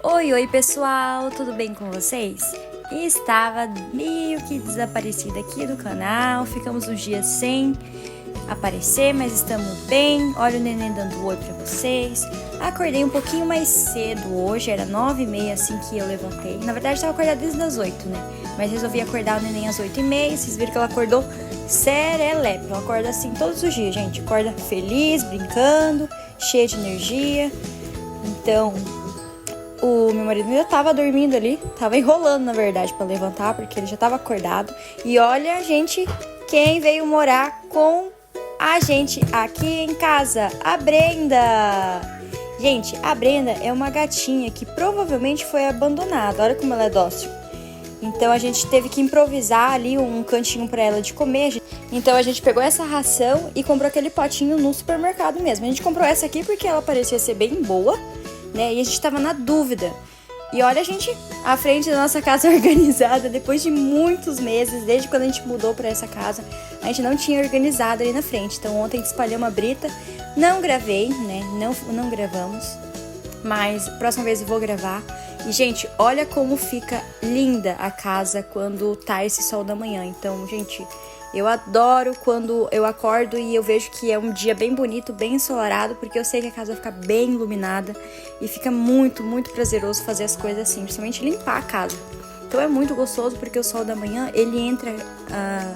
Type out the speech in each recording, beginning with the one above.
Oi, oi pessoal, tudo bem com vocês? Estava meio que desaparecida aqui do canal, ficamos uns dias sem aparecer, mas estamos bem. Olha o neném dando oi pra vocês. Acordei um pouquinho mais cedo hoje, era 9h30 assim que eu levantei. Na verdade estava acordada desde as 8, né? Mas resolvi acordar o neném às 8h30, vocês viram que ela acordou serelepe. Ela acorda assim todos os dias, gente. Acorda feliz, brincando, cheia de energia. Então, o meu marido ainda tava dormindo ali, tava enrolando na verdade pra levantar, porque ele já tava acordado. E olha, gente, quem veio morar com a gente aqui em casa, a Brenda. Gente, a Brenda é uma gatinha que provavelmente foi abandonada, olha como ela é dócil. Então a gente teve que improvisar ali um cantinho pra ela de comer. Então a gente pegou essa ração e comprou aquele potinho no supermercado mesmo. A gente comprou essa aqui porque ela parecia ser bem boa, né? E a gente tava na dúvida. E olha, gente, a frente da nossa casa organizada, depois de muitos meses, desde quando a gente mudou pra essa casa, a gente não tinha organizado ali na frente. Então ontem espalhamos a brita, não gravei, né? Não gravamos, mas próxima vez eu vou gravar. E, gente, olha como fica linda a casa quando tá esse sol da manhã. Então, gente, eu adoro quando eu acordo e eu vejo que é um dia bem bonito, bem ensolarado, porque eu sei que a casa vai ficar bem iluminada e fica muito, muito prazeroso fazer as coisas assim, principalmente limpar a casa. Então é muito gostoso porque o sol da manhã, ele entra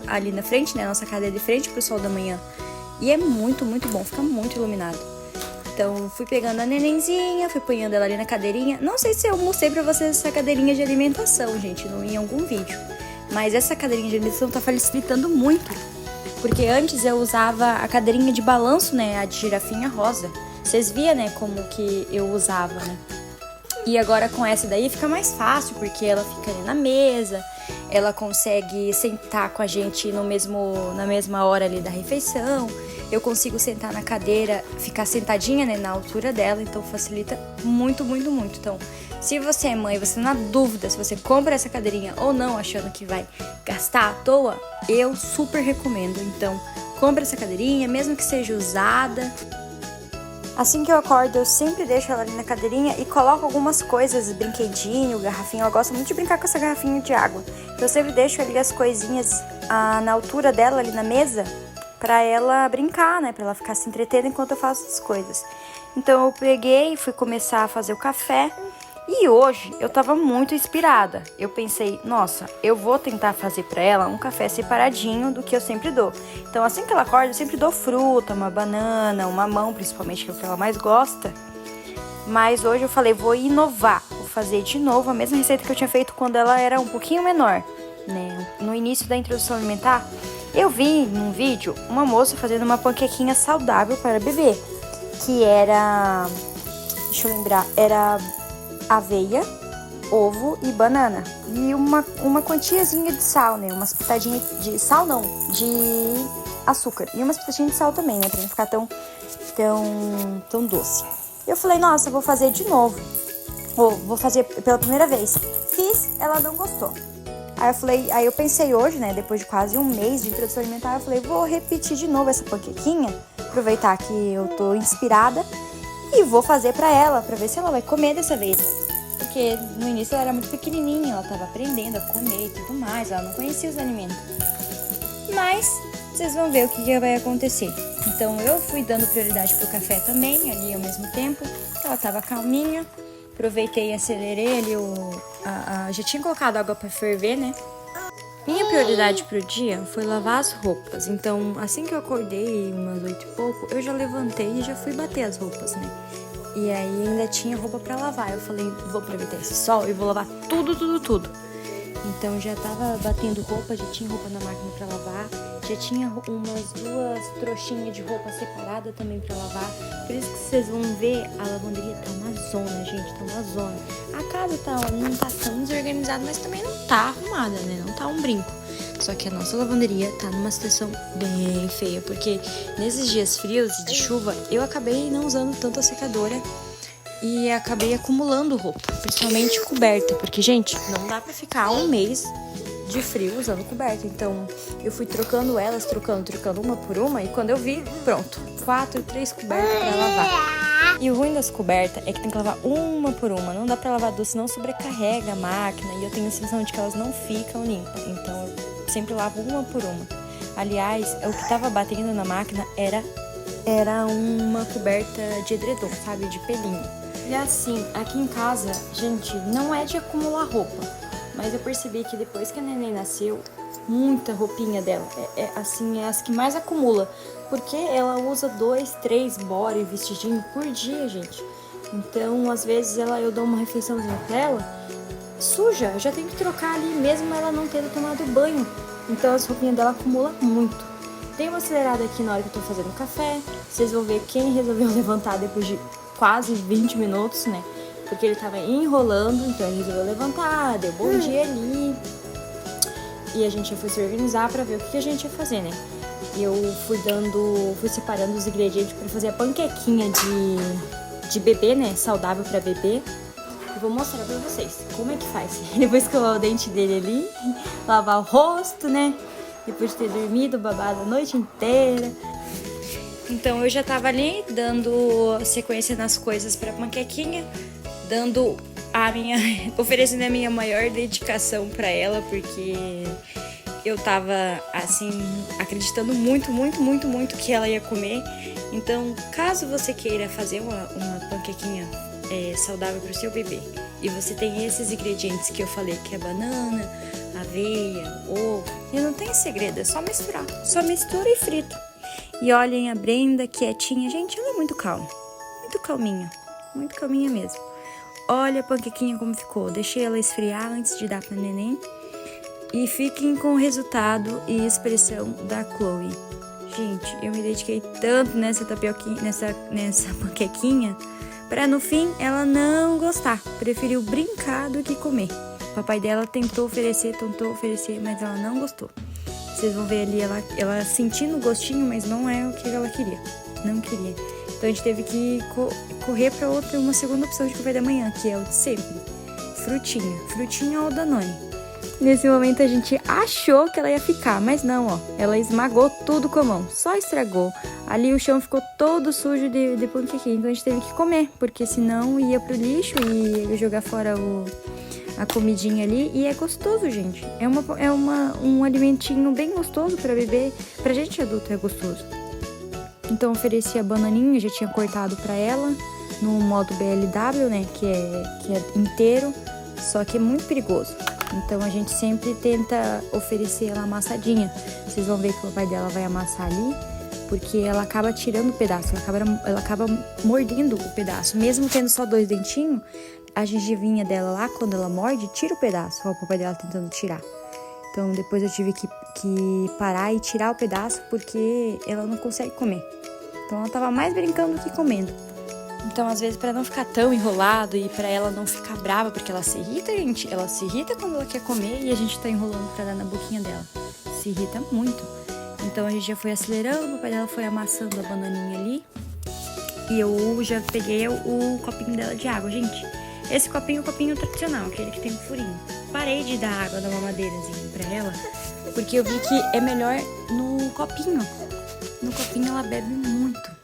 ali na frente, né? A nossa casa é de frente pro sol da manhã e é muito, muito bom, fica muito iluminado. Então, fui pegando a nenenzinha, fui ponhando ela ali na cadeirinha. Não sei se eu mostrei pra vocês essa cadeirinha de alimentação, gente, em algum vídeo. Mas essa cadeirinha de alimentação tá facilitando muito. Porque antes eu usava a cadeirinha de balanço, né, a de girafinha rosa. Vocês viam, né, como que eu usava, né? E agora com essa daí fica mais fácil, porque ela fica ali na mesa, ela consegue sentar com a gente na mesma hora ali da refeição. Eu consigo sentar na cadeira, ficar sentadinha, né, na altura dela, então facilita muito, muito, muito. Então, se você é mãe, você tá na dúvida se você compra essa cadeirinha ou não, achando que vai gastar à toa, eu super recomendo. Então, compra essa cadeirinha, mesmo que seja usada. Assim que eu acordo, eu sempre deixo ela ali na cadeirinha e coloco algumas coisas, brinquedinho, garrafinha. Ela gosta muito de brincar com essa garrafinha de água. Então eu sempre deixo ali as coisinhas na altura dela, ali na mesa, pra ela brincar, né? Pra ela ficar se entretendo enquanto eu faço as coisas. Então eu peguei e fui começar a fazer o café. E hoje eu tava muito inspirada. Eu pensei, nossa, eu vou tentar fazer pra ela um café separadinho do que eu sempre dou. Então assim que ela acorda, eu sempre dou fruta, uma banana, uma mamão, principalmente, que é o que ela mais gosta. Mas hoje eu falei, vou inovar, vou fazer de novo a mesma receita que eu tinha feito quando ela era um pouquinho menor, né? No início da introdução alimentar, eu vi num vídeo uma moça fazendo uma panquequinha saudável para bebê, que era, deixa eu lembrar, era aveia, ovo e banana. E uma quantiazinha de sal, né? Umas pitadinhas de sal, não, de açúcar. E umas pitadinhas de sal também, né? Pra não ficar tão doce. Eu falei, nossa, vou fazer de novo. Ou vou fazer pela primeira vez. Fiz, ela não gostou. Aí eu pensei hoje, né? Depois de quase um mês de introdução alimentar, eu falei, vou repetir de novo essa panquequinha. Aproveitar que eu tô inspirada. E vou fazer pra ela, pra ver se ela vai comer dessa vez. Porque no início ela era muito pequenininha, ela tava aprendendo a comer e tudo mais, ela não conhecia os alimentos. Mas vocês vão ver o que vai acontecer. Então eu fui dando prioridade pro café também, ali ao mesmo tempo. Ela tava calminha, aproveitei e acelerei ali já tinha colocado água pra ferver, né? Minha prioridade pro dia foi lavar as roupas. Então, assim que eu acordei, umas 8 e pouco, eu já levantei e já fui bater as roupas, né? E aí ainda tinha roupa pra lavar. Eu falei, vou aproveitar esse sol e vou lavar tudo, tudo, tudo. Então já tava batendo roupa, já tinha roupa na máquina pra lavar. Já tinha umas 2 trouxinhas de roupa separada também pra lavar. Por isso que vocês vão ver, a lavanderia tá uma zona, gente, tá uma zona. A casa não tá tão desorganizada, mas também não tá arrumada, né? Não tá um brinco. Só que a nossa lavanderia tá numa situação bem feia, porque nesses dias frios e de chuva, eu acabei não usando tanto a secadora e acabei acumulando roupa, principalmente coberta, porque, gente, não dá pra ficar um mês de frio usando coberta. Então, eu fui trocando elas, trocando uma por uma, e quando eu vi, pronto, 3 cobertas pra lavar. E o ruim das cobertas é que tem que lavar uma por uma. Não dá pra lavar duas, senão sobrecarrega a máquina. E eu tenho a sensação de que elas não ficam limpas. Então eu sempre lavo uma por uma. Aliás, o que tava batendo na máquina era uma coberta de edredom, sabe? De pelinho. E assim, aqui em casa, gente, não é de acumular roupa. Mas eu percebi que depois que a neném nasceu, muita roupinha dela. É as que mais acumula. Porque ela usa 2, 3 body e vestidinho por dia, gente. Então, às vezes, eu dou uma refeiçãozinha pra ela, suja. Eu já tenho que trocar ali, mesmo ela não tendo tomado banho. Então, as roupinhas dela acumulam muito. Dei uma acelerada aqui na hora que eu tô fazendo café. Vocês vão ver quem resolveu levantar depois de quase 20 minutos, né? Porque ele tava enrolando, então ele resolveu levantar, deu bom dia ali. E a gente já foi se organizar pra ver o que a gente ia fazer, né? E eu fui separando os ingredientes pra fazer a panquequinha de bebê, né? Saudável pra bebê. E vou mostrar pra vocês como é que faz. Depois escovar o dente dele ali, lavar o rosto, né? Depois de ter dormido, babado a noite inteira. Então eu já tava ali dando sequência nas coisas pra panquequinha, oferecendo a minha maior dedicação pra ela, porque eu tava, assim, acreditando muito que ela ia comer. Então, caso você queira fazer uma panquequinha saudável pro seu bebê, e você tem esses ingredientes que eu falei, que é banana, aveia, ovo, e não tem segredo, é só misturar. Só mistura e frita. E olhem a Brenda, quietinha. Gente, ela é muito calma. Muito calminha mesmo. Olha a panquequinha como ficou. Deixei ela esfriar antes de dar pra neném. E fiquem com o resultado e expressão da Chloe. Gente, eu me dediquei tanto nessa tapioquinha, nessa panquequinha, pra no fim ela não gostar. Preferiu brincar do que comer. O papai dela tentou oferecer, mas ela não gostou. Vocês vão ver ali ela sentindo o gostinho, mas não é o que ela queria. Não queria. Então a gente teve que correr pra uma segunda opção de café da manhã, que é o de sempre. Frutinha ou Danone. Nesse momento a gente achou que ela ia ficar, mas não, ó. Ela esmagou tudo com a mão, só estragou. Ali o chão ficou todo sujo de panquequinha, então a gente teve que comer, porque senão ia pro lixo e ia jogar fora a comidinha ali. E é gostoso, gente. É um alimentinho bem gostoso pra bebê. Pra gente adulto é gostoso. Então ofereci a bananinha, já tinha cortado pra ela no modo BLW, né, que é inteiro, só que é muito perigoso. Então a gente sempre tenta oferecer ela amassadinha. Vocês vão ver que o papai dela vai amassar ali, porque ela acaba tirando o pedaço, ela acaba mordendo o pedaço. Mesmo tendo só 2 dentinhos, a gengivinha dela lá, quando ela morde, tira o pedaço. Ó, o papai dela tentando tirar. Então depois eu tive que parar e tirar o pedaço, porque ela não consegue comer. Então ela tava mais brincando do que comendo. Então, às vezes, pra não ficar tão enrolado e pra ela não ficar brava, porque ela se irrita, gente. Ela se irrita quando ela quer comer e a gente tá enrolando pra dar na boquinha dela. Se irrita muito. Então, a gente já foi acelerando, o papai dela foi amassando a bananinha ali. E eu já peguei o copinho dela de água, gente. Esse copinho é o copinho tradicional, aquele que tem um furinho. Parei de dar água da mamadeirazinha pra ela, porque eu vi que é melhor no copinho. No copinho ela bebe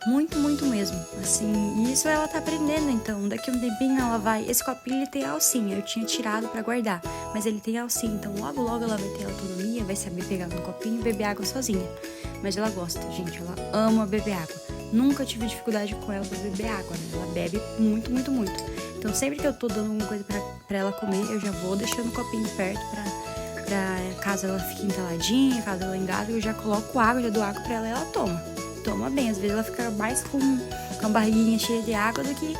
muito mesmo, assim, e isso ela tá aprendendo. Então, daqui a um tempinho ela vai, esse copinho ele tem alcinha, eu tinha tirado pra guardar, mas ele tem alcinha, então logo ela vai ter autonomia, vai saber pegar no copinho e beber água sozinha. Mas ela gosta, gente, ela ama beber água. Nunca tive dificuldade com ela pra beber água, né? Ela bebe muito. Então, sempre que eu tô dando alguma coisa pra ela comer, eu já vou deixando o copinho perto pra caso ela fique entaladinha, caso ela engasgue, eu já coloco água, já dou água pra ela e ela toma bem. Às vezes ela fica mais com a barriguinha cheia de água do que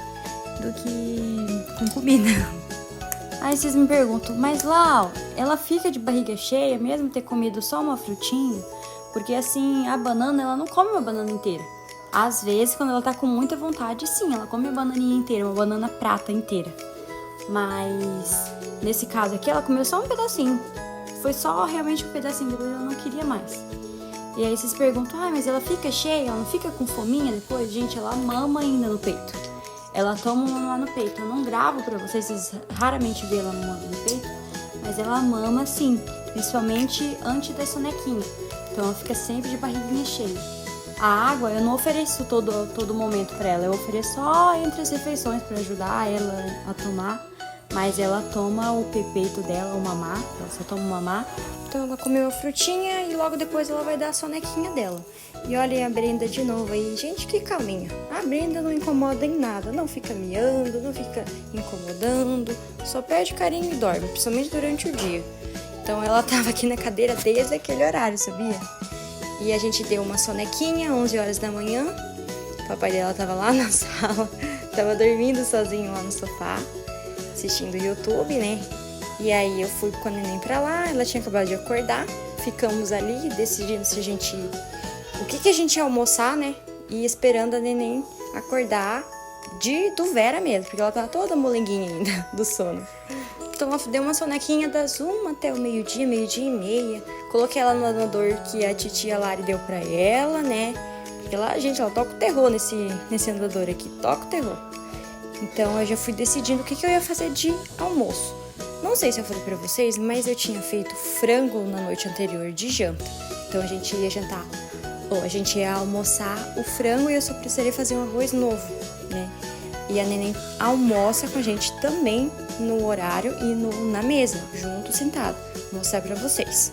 com comida. Aí vocês me perguntam, mas Lau, ela fica de barriga cheia mesmo ter comido só uma frutinha? Porque assim, a banana, ela não come uma banana inteira. Às vezes, quando ela tá com muita vontade, sim, ela come a bananinha inteira, uma banana prata inteira. Mas nesse caso aqui, ela comeu só um pedacinho. Foi só realmente um pedacinho, depois ela não queria mais. E aí vocês perguntam, mas ela fica cheia, ela não fica com fominha depois? Gente, ela mama ainda no peito. Ela toma mamar no peito. Eu não gravo pra vocês raramente vê ela mamando no peito, mas ela mama sim, principalmente antes da sonequinha. Então ela fica sempre de barriguinha cheia. A água eu não ofereço todo momento pra ela, eu ofereço só entre as refeições pra ajudar ela a tomar. Mas ela toma o peito dela, o mamá, ela só toma o mamá. Então ela comeu a frutinha e logo depois ela vai dar a sonequinha dela. E olha a Brenda de novo aí, gente, que calminha. A Brenda não incomoda em nada, não fica miando, não fica incomodando, só pede carinho e dorme, principalmente durante o dia. Então ela tava aqui na cadeira desde aquele horário, sabia? E a gente deu uma sonequinha, 11 horas da manhã. O papai dela tava lá na sala, tava dormindo sozinho lá no sofá, assistindo YouTube, né? E aí eu fui com a neném pra lá, ela tinha acabado de acordar. Ficamos ali decidindo se a gente... o que a gente ia almoçar, né? E esperando a neném acordar do Vera mesmo, porque ela tava toda molenguinha ainda do sono. Então ela deu uma sonequinha das 1 até o meio-dia, meio-dia e meia. Coloquei ela no andador que a titia Lari deu pra ela, né? Porque ela, gente, ela toca o terror nesse andador aqui, toca o terror. Então eu já fui decidindo o que eu ia fazer de almoço. Não sei se eu falei pra vocês, mas eu tinha feito frango na noite anterior de janta. Então a gente ia jantar, ou a gente ia almoçar o frango e eu só precisaria fazer um arroz novo, né? E a neném almoça com a gente também no horário e na mesa, junto, sentado. Vou mostrar pra vocês.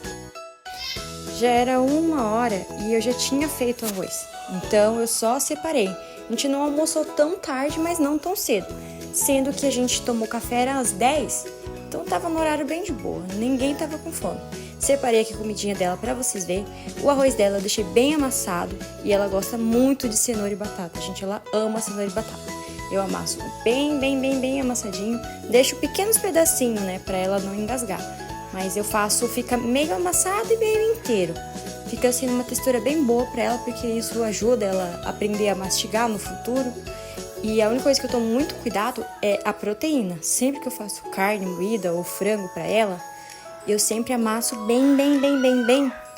Já era 1h e eu já tinha feito arroz. Então eu só separei. A gente não almoçou tão tarde, mas não tão cedo. Sendo que a gente tomou café era às 10, então tava no horário bem de boa. Ninguém tava com fome. Separei aqui a comidinha dela pra vocês verem. O arroz dela eu deixei bem amassado e ela gosta muito de cenoura e batata. Gente, ela ama cenoura e batata. Eu amasso bem amassadinho. Deixo pequenos pedacinhos, né, pra ela não engasgar. Mas eu faço, fica meio amassado e meio inteiro. Fica assim uma textura bem boa pra ela, porque isso ajuda ela a aprender a mastigar no futuro. E a única coisa que eu tomo muito cuidado é a proteína. Sempre que eu faço carne moída ou frango pra ela, eu sempre amasso bem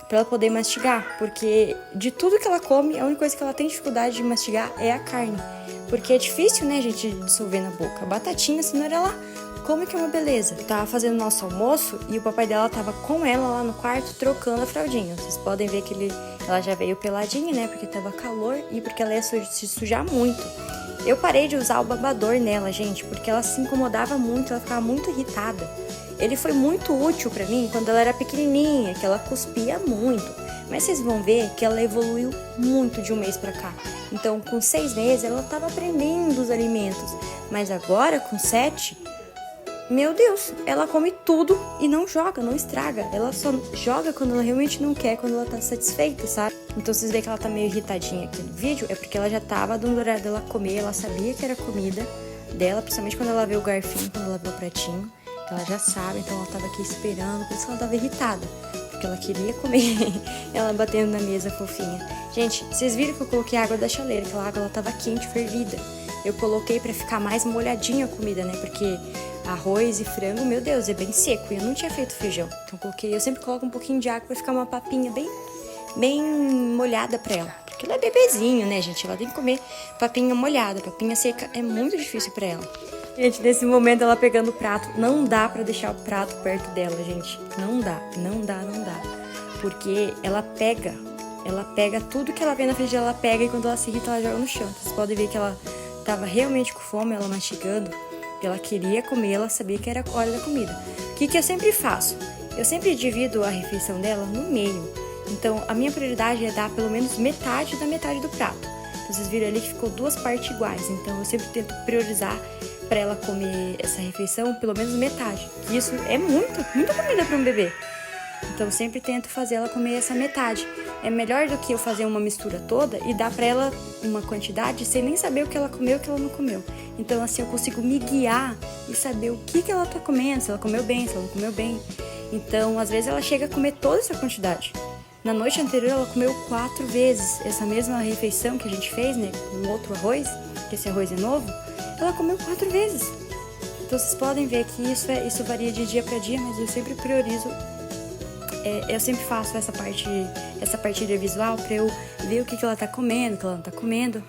pra ela poder mastigar. Porque de tudo que ela come, a única coisa que ela tem dificuldade de mastigar é a carne. Porque é difícil, né, gente, dissolver na boca. A batatinha, a cenoura, ela come que é uma beleza. Eu tava fazendo nosso almoço e o papai dela tava com ela lá no quarto trocando a fraldinha. Vocês podem ver que ela já veio peladinha, né, porque tava calor e porque ela ia se sujar muito. Eu parei de usar o babador nela, gente, porque ela se incomodava muito, ela ficava muito irritada. Ele foi muito útil pra mim quando ela era pequenininha, que ela cuspia muito. Mas vocês vão ver que ela evoluiu muito de um mês pra cá. Então, com 6 meses, ela tava aprendendo os alimentos. Mas agora, com 7, meu Deus, ela come tudo e não joga, não estraga. Ela só joga quando ela realmente não quer, quando ela tá satisfeita, sabe? Então, vocês veem que ela tá meio irritadinha aqui no vídeo, é porque ela já tava dando horário dela comer, ela sabia que era comida dela, principalmente quando ela vê o garfinho, quando ela vê o pratinho. Ela já sabe, então ela tava aqui esperando, por isso que ela tava irritada. Porque ela queria comer, ela batendo na mesa fofinha. Gente, vocês viram que eu coloquei água da chaleira, aquela água ela tava quente, fervida. Eu coloquei pra ficar mais molhadinha a comida, né? Porque arroz e frango, meu Deus, é bem seco. E eu não tinha feito feijão. Então eu sempre coloco um pouquinho de água pra ficar uma papinha bem molhada pra ela. Porque ela é bebezinho, né, gente? Ela tem que comer papinha molhada. Papinha seca é muito difícil pra ela. Gente, nesse momento ela pegando o prato, não dá pra deixar o prato perto dela, gente. Não dá. Porque ela pega tudo que ela vê na frente dela, ela pega e quando ela se irrita, ela joga no chão. Vocês podem ver que ela tava realmente com fome, ela mastigando, ela queria comer, ela sabia que era a hora da comida. O que eu sempre faço? Eu sempre divido a refeição dela no meio. Então, a minha prioridade é dar pelo menos metade da metade do prato. Então, vocês viram ali que ficou 2 partes iguais. Então, eu sempre tento priorizar para ela comer essa refeição pelo menos metade. Isso é muita comida para um bebê. Então eu sempre tento fazer ela comer essa metade. É melhor do que eu fazer uma mistura toda e dar para ela uma quantidade sem nem saber o que ela comeu e o que ela não comeu. Então assim eu consigo me guiar e saber o que ela tá comendo, se ela comeu bem, se ela não comeu bem. Então às vezes ela chega a comer toda essa quantidade. Na noite anterior ela comeu 4 vezes essa mesma refeição que a gente fez, né, com outro arroz, que esse arroz é novo. Ela comeu 4 vezes. Então vocês podem ver que isso varia de dia para dia, mas eu sempre priorizo. Eu sempre faço essa partilha visual para eu ver o que ela tá comendo, o que ela não tá comendo.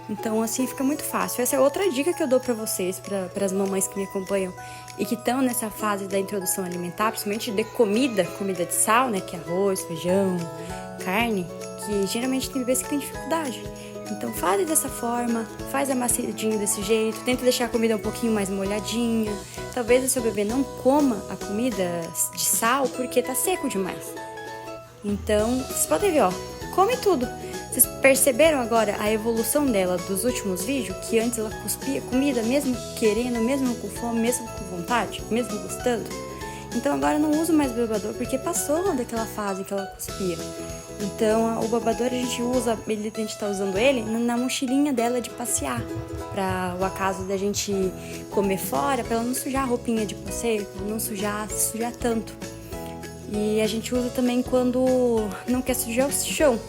Então, assim, fica muito fácil. Essa é outra dica que eu dou pra vocês, para as mamães que me acompanham e que estão nessa fase da introdução alimentar, principalmente de comida de sal, né, que é arroz, feijão, carne, que geralmente tem bebês que têm dificuldade. Então, faz dessa forma, faz amassadinho desse jeito, tenta deixar a comida um pouquinho mais molhadinha. Talvez o seu bebê não coma a comida de sal porque tá seco demais. Então, vocês podem ver, ó, come tudo. Vocês perceberam agora a evolução dela dos últimos vídeos? Que antes ela cuspia comida, mesmo querendo, mesmo com fome, mesmo com vontade, mesmo gostando? Então agora eu não uso mais o babador porque passou daquela fase que ela cuspia. Então o babador a gente tá usando ele na mochilinha dela de passear. Para o acaso da gente comer fora, para ela não sujar a roupinha de passeio, não sujar tanto. E a gente usa também quando não quer sujar o chão.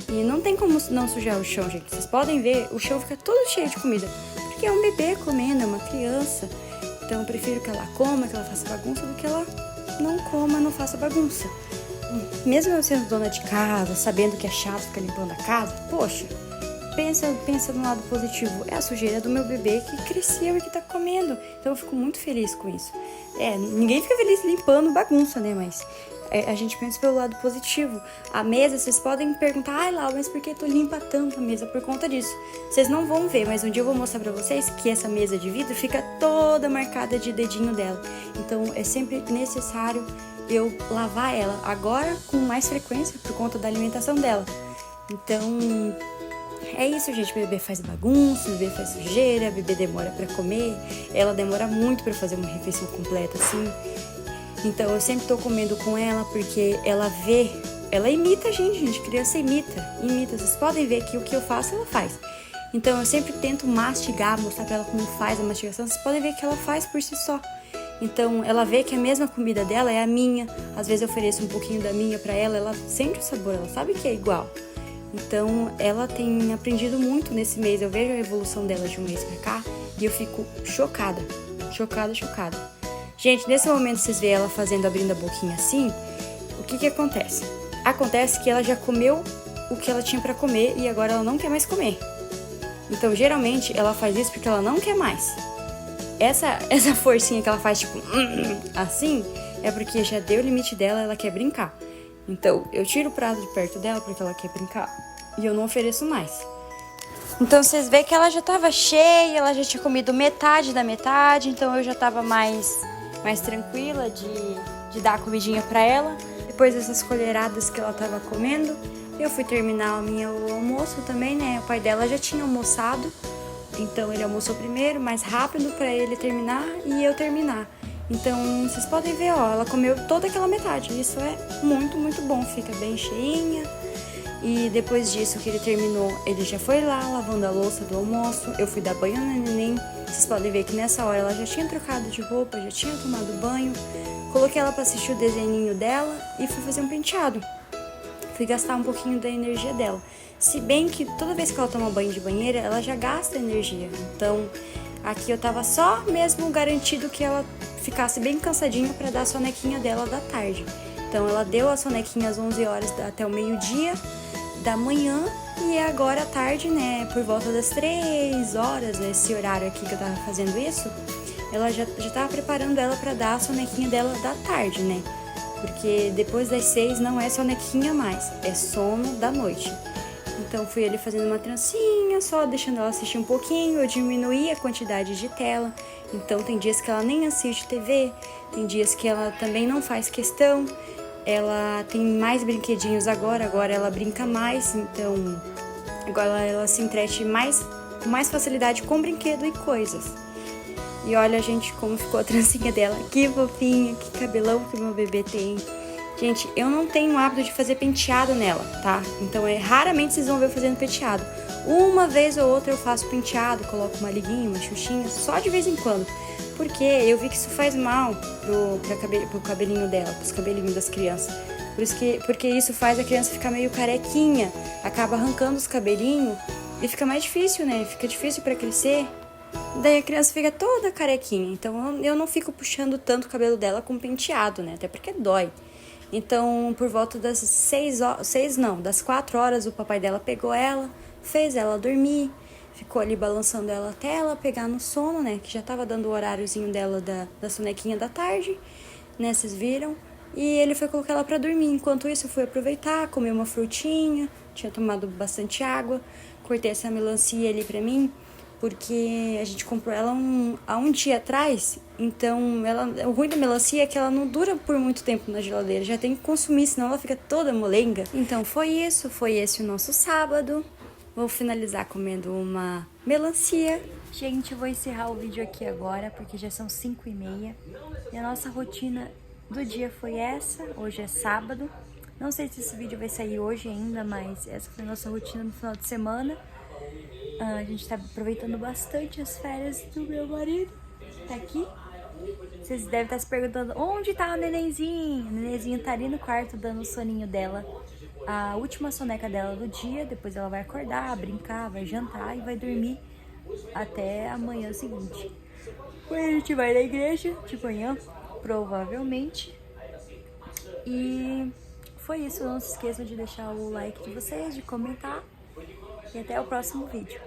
E não tem como não sujar o chão, gente. Vocês podem ver, o chão fica todo cheio de comida. Porque é um bebê comendo, é uma criança. Então eu prefiro que ela coma, que ela faça bagunça, do que ela não coma, não faça bagunça. Mesmo eu sendo dona de casa, sabendo que é chato ficar limpando a casa, poxa, pensa no lado positivo. É a sujeira do meu bebê que cresceu e que tá comendo. Então eu fico muito feliz com isso. Ninguém fica feliz limpando bagunça, né? Mas a gente pensa pelo lado positivo. A mesa, vocês podem me perguntar, ai Lau, mas por que tu limpa tanto a mesa? Por conta disso. Vocês não vão ver, mas um dia eu vou mostrar pra vocês que essa mesa de vidro fica toda marcada de dedinho dela. Então é sempre necessário eu lavar ela, agora com mais frequência por conta da alimentação dela. Então é isso, gente. O bebê faz bagunça, o bebê faz sujeira, o bebê demora pra comer, ela demora muito pra fazer uma refeição completa, assim. Então eu sempre tô comendo com ela porque ela imita a gente, criança imita. Vocês podem ver que o que eu faço, ela faz. Então eu sempre tento mastigar, mostrar pra ela como faz a mastigação. Vocês podem ver que ela faz por si só. Então ela vê que a mesma comida dela é a minha. Às vezes eu ofereço um pouquinho da minha pra ela, ela sente o sabor, ela sabe que é igual. Então ela tem aprendido muito nesse mês. Eu vejo a evolução dela de um mês pra cá e eu fico chocada. Gente, nesse momento vocês veem ela abrindo a boquinha assim, o que acontece? Acontece que ela já comeu o que ela tinha pra comer e agora ela não quer mais comer. Então, geralmente, ela faz isso porque ela não quer mais. Essa forcinha que ela faz, tipo, assim, é porque já deu o limite dela, ela quer brincar. Então, eu tiro o prato de perto dela porque ela quer brincar e eu não ofereço mais. Então, vocês veem que ela já tava cheia, ela já tinha comido metade da metade, então eu já tava mais tranquila de dar a comidinha pra ela. Depois dessas colheradas que ela tava comendo, eu fui terminar o almoço também, né? O pai dela já tinha almoçado, então ele almoçou primeiro, mais rápido pra ele terminar e eu terminar. Então, vocês podem ver, ó, ela comeu toda aquela metade. Isso é muito, muito bom, fica bem cheinha. E depois disso que ele terminou, ele já foi lá lavando a louça do almoço. Eu fui dar banho na neném. Vocês podem ver que nessa hora ela já tinha trocado de roupa, já tinha tomado banho. Coloquei ela para assistir o desenhinho dela e fui fazer um penteado. Fui gastar um pouquinho da energia dela. Se bem que toda vez que ela toma banho de banheira, ela já gasta energia. Então, aqui eu tava só mesmo garantido que ela ficasse bem cansadinha para dar a sonequinha dela da tarde. Então, ela deu a sonequinha às 11 horas até o meio-dia da manhã e agora à tarde, né, por volta das 3 horas, nesse horário aqui que eu tava fazendo isso, ela já tava preparando ela para dar a sonequinha dela da tarde, né? Porque depois das 6 não é sonequinha mais, é sono da noite. Então fui ali fazendo uma trancinha, só deixando ela assistir um pouquinho, eu diminuí a quantidade de tela. Então tem dias que ela nem assiste TV, tem dias que ela também não faz questão. Ela tem mais brinquedinhos agora ela brinca mais, então agora ela se entrete com mais facilidade com brinquedo e coisas. E olha, gente, como ficou a trancinha dela, que fofinha, que cabelão que o meu bebê tem. Gente, eu não tenho o hábito de fazer penteado nela, tá? Então raramente vocês vão ver eu fazendo penteado. Uma vez ou outra eu faço penteado, coloco uma liguinha, uma xuxinha, só de vez em quando. Porque eu vi que isso faz mal pro cabelinho dela, pros cabelinhos das crianças. Porque isso faz a criança ficar meio carequinha, acaba arrancando os cabelinhos e fica mais difícil, né? Fica difícil pra crescer. Daí a criança fica toda carequinha. Então eu não fico puxando tanto o cabelo dela com penteado, né? Até porque dói. Então, por volta das 4 horas, o papai dela pegou ela, fez ela dormir, ficou ali balançando ela até ela pegar no sono, né? Que já tava dando o horáriozinho dela da sonequinha da tarde, né? Vocês viram? E ele foi colocar ela pra dormir. Enquanto isso, eu fui aproveitar, comer uma frutinha, tinha tomado bastante água, cortei essa melancia ali pra mim, porque a gente comprou ela há um dia atrás, então o ruim da melancia é que ela não dura por muito tempo na geladeira, já tem que consumir, senão ela fica toda molenga. Então foi esse o nosso sábado. Vou finalizar comendo uma melancia. Gente, eu vou encerrar o vídeo aqui agora, porque já são 5h30. E a nossa rotina do dia foi essa. Hoje é sábado. Não sei se esse vídeo vai sair hoje ainda, mas essa foi a nossa rotina no final de semana. A gente tá aproveitando bastante as férias do meu marido. Tá aqui. Vocês devem estar se perguntando, onde tá o nenenzinho? O nenenzinho tá ali no quarto dando o soninho dela. A última soneca dela do dia, depois ela vai acordar, brincar, vai jantar e vai dormir até amanhã seguinte. Depois a gente vai na igreja de manhã, provavelmente. E foi isso, não se esqueçam de deixar o like de vocês, de comentar. E até o próximo vídeo.